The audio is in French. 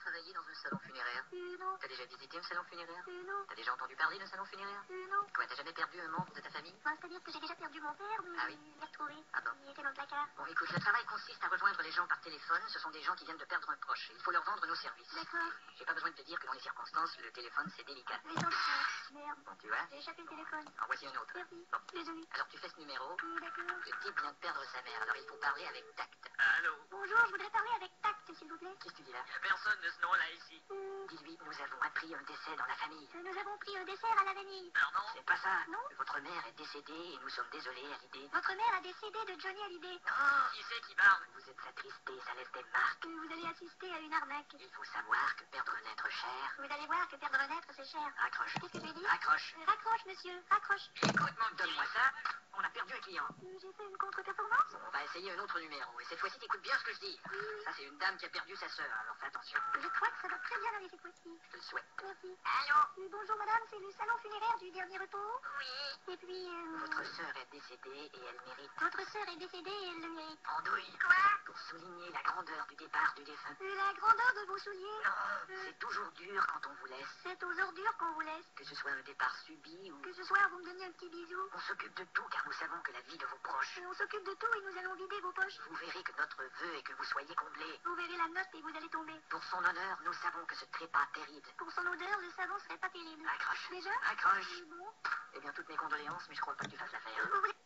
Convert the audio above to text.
travaillé dans un salon funéraire? Non. T'as déjà visité un salon funéraire? Non. T'as déjà entendu parler d'un salon funéraire? Non. Quoi, t'as jamais perdu un membre de ta famille? Enfin, c'est-à-dire que j'ai déjà perdu mon père, mais Ah oui? je l'ai retrouvé. Ah bon? Il était dans le placard. Bon, écoute, le travail consiste à rejoindre les gens par téléphone. Ce sont des gens qui viennent de perdre un proche. Il faut leur vendre nos services. D'accord. J'ai pas besoin de te dire que dans les circonstances, le téléphone, c'est délicat. Mais non, merde. Bon, tu vois? J'ai échappé le téléphone. En voici un autre. Merci. Bon. Désolé. Alors tu fais ce numéro. D'accord. Le type vient de perdre sa mère, alors il faut parler avec tact. Allô? Bonjour, je voudrais parler avec tact, s'il vous plaît. Qu'est-ce que tu dis là? Y a personne de ce nom-là ici. Dis-lui, nous avons appris un décès dans la famille. Nous avons pris un dessert à la vanille. Pardon? C'est pas ça. Non. Votre mère est décédée et nous sommes désolés à l'idée. Votre mère a décédé de Johnny Hallyday. Non, Qui c'est qui parle? vous êtes attristé, ça laisse des marques. Vous allez assister à une arnaque. Il faut savoir que perdre un être cher. Vous allez voir que perdre un être, c'est cher. Raccroche. Qu'est-ce que je lui dis? Raccroche. Raccroche, monsieur, raccroche. Écoute, donne-moi ça. On a perdu un client. J'ai fait une contre-performance. Bon, on va essayer un autre numéro. Et cette fois-ci, t'écoutes bien ce que je dis. Ça, c'est une dame qui a perdu sa sœur, alors fais attention. Je crois que ça va très bien aller cette fois-ci. Je te le souhaite. Merci. Allô? Bonjour madame, c'est le salon funéraire du dernier repos. Oui. Et puis, Votre sœur est décédée et elle mérite votre sœur est décédée et elle le mérite. andouille. Quoi? Pour souligner la grandeur du départ du défunt. La grandeur de vos souliers. Non, c'est toujours dur quand on vous laisse. C'est aux ordures qu'on vous laisse. Que ce soit un départ subi ou... Que ce soir, vous me donniez un petit bisou. On s'occupe de tout car nous savons que la vie de vos proches. On s'occupe de tout et nous allons vider vos poches. Vous verrez que notre vœu est que vous soyez comblés. Vous verrez la note et vous allez tomber. Pour son honneur, nous savons que ce trépas terrible. Pour son odeur, le savon serait pas terrible. Accroche. Déjà? Accroche. Bon. Eh bien, toutes mes condoléances, mais je crois pas que tu fasses l'affaire. Vous voulez